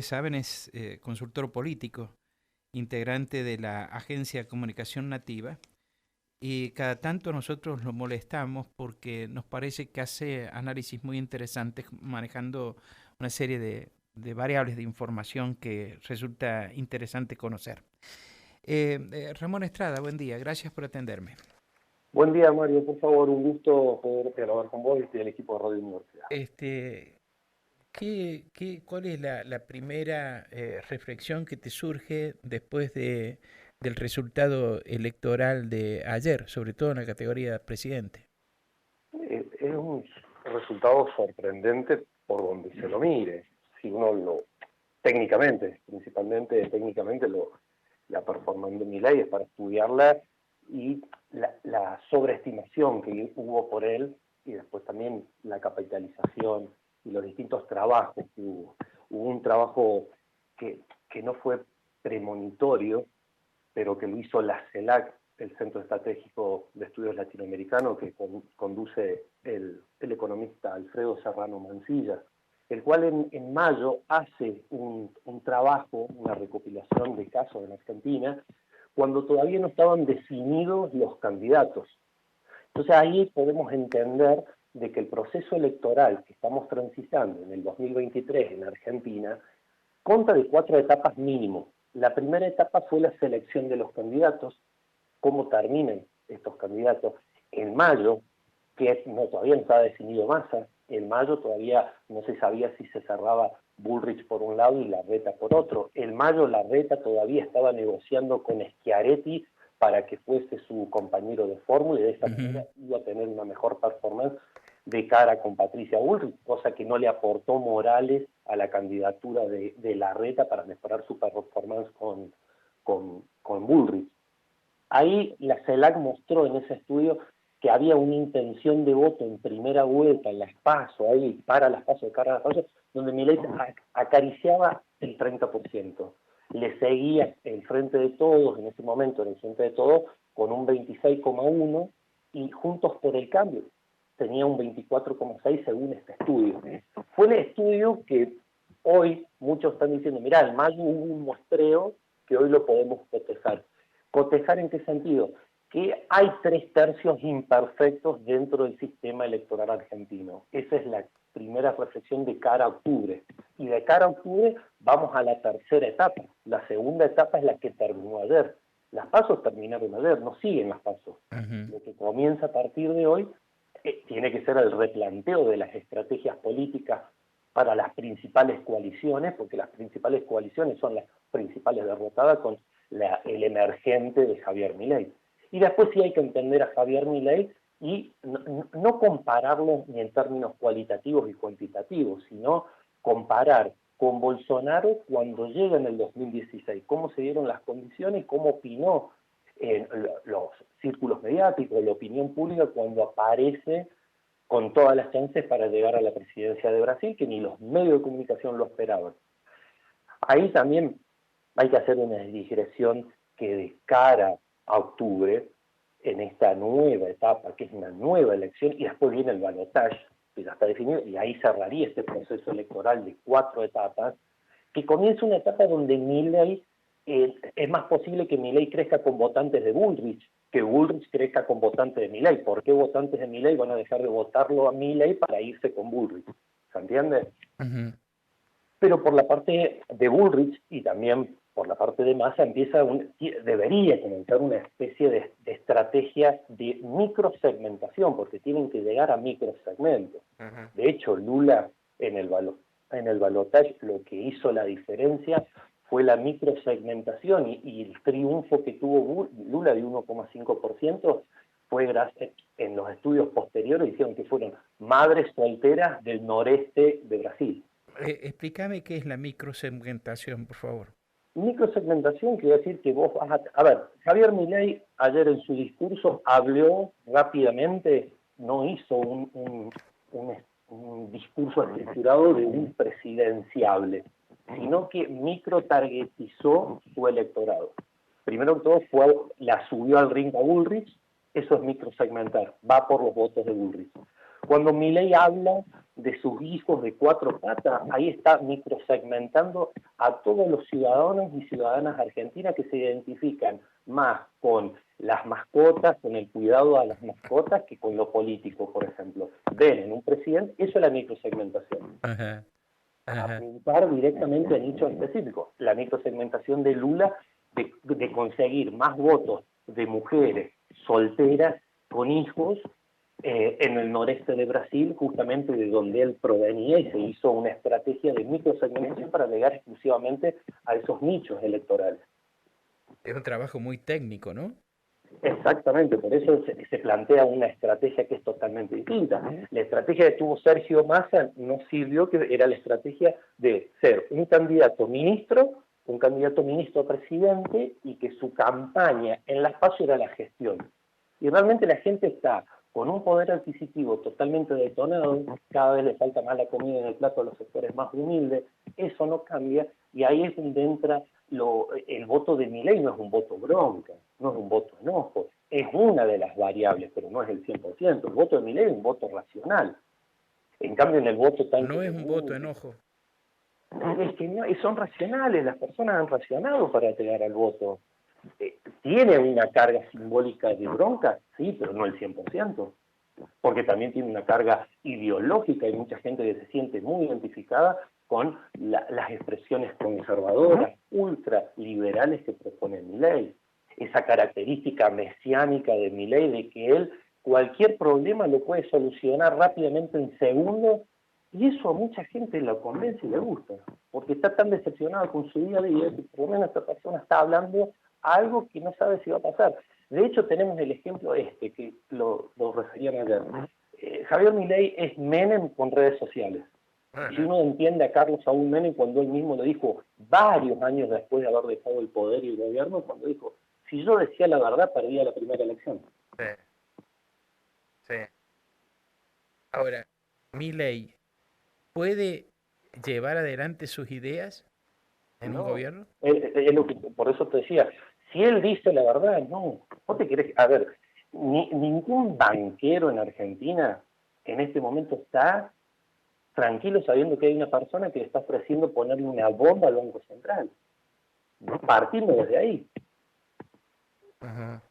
Saben, es consultor político, integrante de la Agencia de Comunicación Nativa, y cada tanto nosotros lo molestamos porque nos parece que hace análisis muy interesantes manejando una serie de variables de información que resulta interesante conocer. Ramón Estrada, buen día, gracias por atenderme. Buen día, Mario. Por favor, un gusto poder dialogar con vos y el equipo de Radio Universidad. Este, ¿Cuál es la primera reflexión que te surge después del resultado electoral de ayer, sobre todo en la categoría presidente? Es un resultado sorprendente por donde se lo mire. Si uno lo, técnicamente, principalmente técnicamente, la performance de Milei es para estudiarla y la sobreestimación que hubo por él y después también la capitalización y los distintos trabajos que hubo. Hubo un trabajo que no fue premonitorio, pero que lo hizo la CELAC, el Centro Estratégico de Estudios Latinoamericanos, que conduce el economista Alfredo Serrano Mancilla, el cual en mayo hace un trabajo, una recopilación de casos en Argentina, cuando todavía no estaban definidos los candidatos. Entonces ahí podemos entender de que el proceso electoral que estamos transitando en el 2023 en Argentina consta de 4 etapas mínimo. La primera etapa fue la selección de los candidatos, cómo terminan estos candidatos. En mayo, que todavía no estaba definido Massa, en mayo todavía no se sabía si se cerraba Bullrich por un lado y Larreta por otro. En mayo Larreta todavía estaba negociando con Schiaretti para que fuese su compañero de fórmula y de esta manera iba a tener una mejor performance de cara con Patricia Bullrich, cosa que no le aportó Morales a la candidatura de Larreta para mejorar su performance con Bullrich. Ahí la CELAC mostró en ese estudio que había una intención de voto en primera vuelta en las PASO, ahí para las PASO, de cara a las PASO, donde Milei acariciaba el 30%. Le seguía el Frente de Todos, en ese momento en el Frente de Todos, con un 26,1% y Juntos por el Cambio tenía un 24,6% según este estudio. Fue un estudio que hoy muchos están diciendo, mirá, en mayo hubo un muestreo que hoy lo podemos cotejar. ¿Cotejar en qué sentido? Que hay 3/3 imperfectos dentro del sistema electoral argentino. Esa es la primera reflexión de cara a octubre. Y de cara a octubre vamos a la tercera etapa. La segunda etapa es la que terminó ayer. Las pasos terminaron ayer, no siguen las pasos. Lo que comienza a partir de hoy tiene que ser el replanteo de las estrategias políticas para las principales coaliciones, porque las principales coaliciones son las principales derrotadas con el emergente de Javier Milei. Y después sí hay que entender a Javier Milei y no compararlo ni en términos cualitativos y cuantitativos, sino comparar con Bolsonaro cuando llega en el 2016, cómo se dieron las condiciones, cómo opinó en los círculos mediáticos, la opinión pública cuando aparece con todas las chances para llegar a la presidencia de Brasil, que ni los medios de comunicación lo esperaban. Ahí también hay que hacer una digresión que de cara a octubre, en esta nueva etapa, que es una nueva elección, y después viene el balotaje, que ya está definido, y ahí cerraría este proceso electoral de 4 etapas, que comienza una etapa donde Milei, es más posible que Milei crezca con votantes de Bullrich, que Bullrich crezca con votantes de Milei. ¿Por qué votantes de Milei van a dejar de votarlo a Milei para irse con Bullrich? ¿Se entiende? Pero por la parte de Bullrich y también por la parte de Massa debería comenzar una especie de estrategia de microsegmentación, porque tienen que llegar a microsegmentos. De hecho, Lula en el balotaje lo que hizo la diferencia fue la microsegmentación y el triunfo que tuvo Lula de 1,5% fue gracias, en los estudios posteriores dijeron que fueron madres solteras del noreste de Brasil. Explícame qué es la microsegmentación, por favor. Microsegmentación quiere decir que vos vas a ver, Javier Milei ayer en su discurso habló rápidamente, no hizo un discurso estructurado de un presidenciable, sino que microtargetizó su electorado. Primero que todo la subió al ring a Bullrich, eso es microsegmentar, va por los votos de Bullrich. Cuando Milei habla de sus hijos de 4 patas, ahí está microsegmentando a todos los ciudadanos y ciudadanas argentinas que se identifican más con las mascotas, con el cuidado a las mascotas, que con lo político, por ejemplo. Ven en un presidente, eso es la microsegmentación. Ajá, ajá. Apuntar directamente a nichos específicos. La microsegmentación de Lula, de conseguir más votos de mujeres solteras con hijos en el noreste de Brasil, justamente de donde él provenía, y se hizo una estrategia de microsegmentación para llegar exclusivamente a esos nichos electorales. Es un trabajo muy técnico, ¿no? Exactamente, por eso se plantea una estrategia que es totalmente distinta. La estrategia que tuvo Sergio Massa no sirvió, que era la estrategia de ser un candidato ministro a presidente, y que su campaña en las PASO era la gestión. Y realmente la gente está con un poder adquisitivo totalmente detonado, cada vez le falta más la comida en el plato a los sectores más humildes, eso no cambia, y ahí es donde entra el voto de Milei. No es un voto bronca, no es un voto enojo, es una de las variables, pero no es el 100%. El voto de Milei es un voto racional. En cambio, en el voto tan... No es un voto enojo. Es que no, son racionales, las personas han racionado para llegar al voto. ¿Tiene una carga simbólica de bronca? Sí, pero no el 100%, porque también tiene una carga ideológica. Hay mucha gente que se siente muy identificada con las expresiones conservadoras, ultraliberales que propone Milei. Esa característica mesiánica de Milei de que él cualquier problema lo puede solucionar rápidamente en segundos, y eso a mucha gente lo convence y le gusta, porque está tan decepcionado con su día a día que por lo menos esta persona está hablando algo que no sabe si va a pasar. De hecho, tenemos el ejemplo que lo referían ayer. Javier Milei es Menem con redes sociales. Si uno entiende a Carlos Saúl Menem, cuando él mismo lo dijo varios años después de haber dejado el poder y el gobierno, cuando dijo, si yo decía la verdad, perdía la primera elección. Sí, sí. Ahora, Milei, ¿puede llevar adelante sus ideas en un No, gobierno? por eso te decía, si él dice la verdad, no. ¿Vos te querés? A ver, ningún banquero en Argentina en este momento está tranquilo sabiendo que hay una persona que le está ofreciendo ponerle una bomba al Banco Central. Partimos desde ahí. Ajá.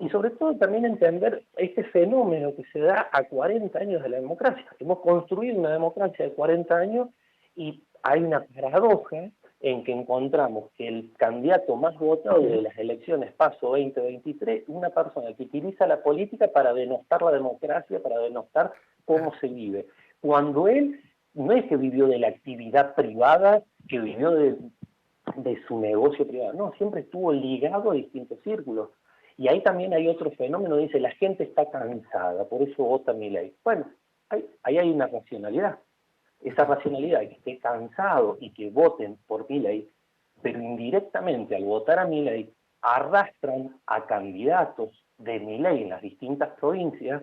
Y sobre todo también entender este fenómeno que se da a 40 años de la democracia. Hemos construido una democracia de 40 años y hay una paradoja en que encontramos que el candidato más votado de las elecciones PASO 2023, una persona que utiliza la política para denostar la democracia, para denostar cómo se vive. Cuando él no es que vivió de la actividad privada, que vivió de su negocio privado, no, siempre estuvo ligado a distintos círculos. Y ahí también hay otro fenómeno, dice, la gente está cansada, por eso vota Milei. Bueno, ahí hay una racionalidad. Esa racionalidad de que esté cansado y que voten por Milei, pero indirectamente al votar a Milei arrastran a candidatos de Milei en las distintas provincias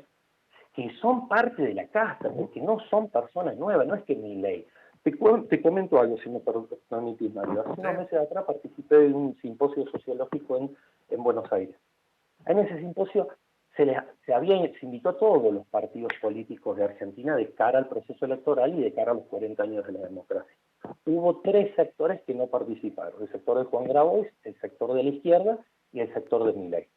que son parte de la casta, porque no son personas nuevas, no es que Milei. Te comento algo, si me permitís, Mario. Hace unos meses atrás participé de un simposio sociológico en Buenos Aires. En ese simposio se invitó a todos los partidos políticos de Argentina de cara al proceso electoral y de cara a los 40 años de la democracia. Hubo 3 sectores que no participaron: el sector de Juan Grabois, el sector de la izquierda y el sector de Milei.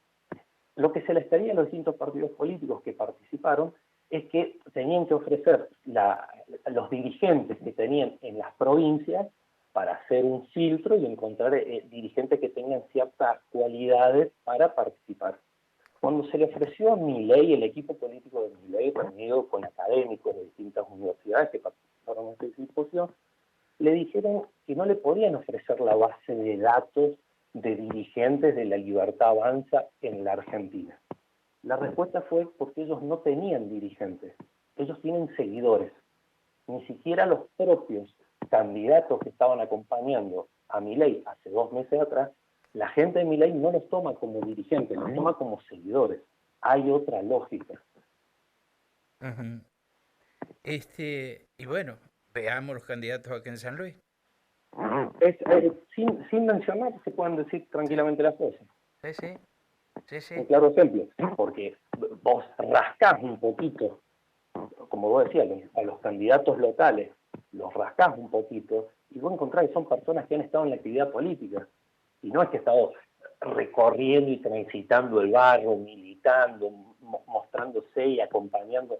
Lo que se les pedía a los distintos partidos políticos que participaron es que tenían que ofrecer los dirigentes que tenían en las provincias para hacer un filtro y encontrar dirigentes que tengan ciertas cualidades para participar. Cuando se le ofreció a Milei, el equipo político de Milei, reunido con académicos de distintas universidades que participaron en esta simposio, le dijeron que no le podían ofrecer la base de datos de dirigentes de La Libertad Avanza en la Argentina. La respuesta fue porque ellos no tenían dirigentes, ellos tienen seguidores. Ni siquiera los propios candidatos que estaban acompañando a Milei hace 2 meses atrás, la gente de Milei no los toma como dirigentes, los toma como seguidores. Hay otra lógica. Ajá. Y bueno, veamos los candidatos aquí en San Luis. Sin mencionar, se pueden decir tranquilamente las cosas. Sí. Un claro ejemplo, porque vos rascás un poquito como vos decías, a los candidatos locales los rascás un poquito y vos encontrás que son personas que han estado en la actividad política. Y no es que he estado recorriendo y transitando el barrio, militando, mostrándose y acompañando.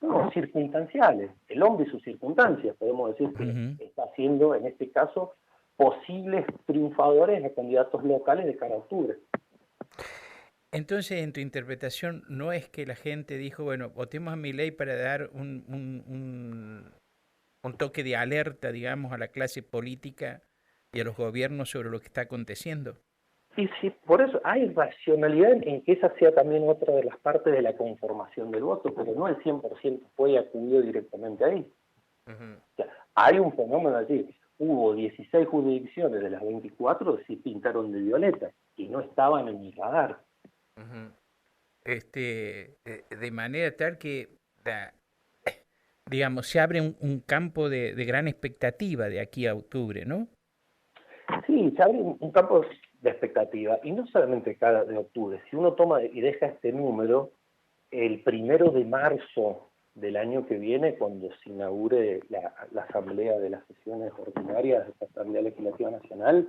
No, circunstanciales. El hombre y sus circunstancias, podemos decir que está haciendo, en este caso, posibles triunfadores a candidatos locales de cara a octubre. Entonces, en tu interpretación, no es que la gente dijo, bueno, votemos a Milei para dar un toque de alerta, digamos, a la clase política y a los gobiernos sobre lo que está aconteciendo. Sí, sí, por eso hay racionalidad en que esa sea también otra de las partes de la conformación del voto, pero no el 100% fue acudido directamente ahí. O sea, hay un fenómeno allí. Hubo 16 jurisdicciones de las 24 que se pintaron de violeta y no estaban en mi radar. De manera tal que, digamos, se abre un campo de gran expectativa de aquí a octubre, ¿no? Sí, se abre un campo de expectativa, y no solamente cada de octubre. Si uno toma y deja este número, el 1 de marzo del año que viene, cuando se inaugure la asamblea de las sesiones ordinarias de la Asamblea Legislativa Nacional,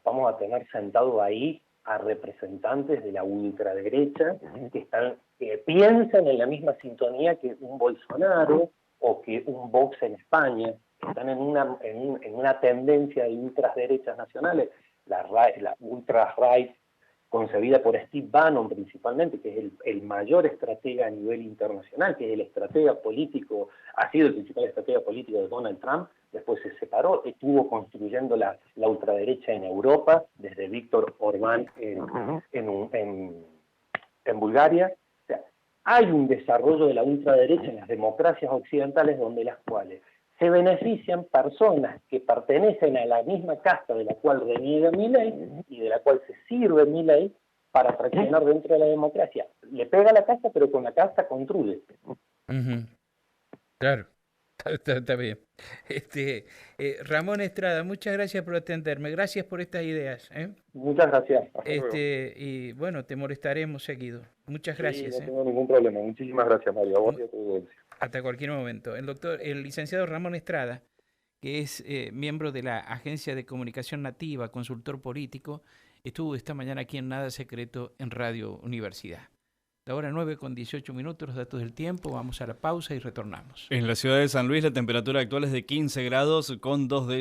vamos a tener sentado ahí a representantes de la ultraderecha que piensan en la misma sintonía que un Bolsonaro o que un Vox en España, que están en una tendencia de ultraderechas nacionales, la ultra-right concebida por Steve Bannon principalmente, que es el mayor estratega a nivel internacional, que es el estratega político, ha sido el principal estratega político de Donald Trump, después se separó, estuvo construyendo la ultraderecha en Europa, desde Víctor Orbán en Bulgaria. O sea, hay un desarrollo de la ultraderecha en las democracias occidentales donde las cuales se benefician personas que pertenecen a la misma casta de la cual reniega Milei y de la cual se sirve Milei para traccionar dentro de la democracia. Le pega a la casta, pero con la casta construye. Claro, está bien. Ramón Estrada, muchas gracias por atenderme, gracias por estas ideas. Muchas gracias. Hasta luego. Y bueno, te molestaremos seguido. Muchas gracias. Sí, no tengo ningún problema. Muchísimas gracias, Mario. A vos y a tu audiencia. Hasta cualquier momento. El licenciado Ramón Estrada, que es miembro de la Agencia de Comunicación Nativa, consultor político, estuvo esta mañana aquí en Nada Secreto en Radio Universidad. La hora 9:18, los datos del tiempo, vamos a la pausa y retornamos. En la ciudad de San Luis la temperatura actual es de 15 grados con 2 décimas.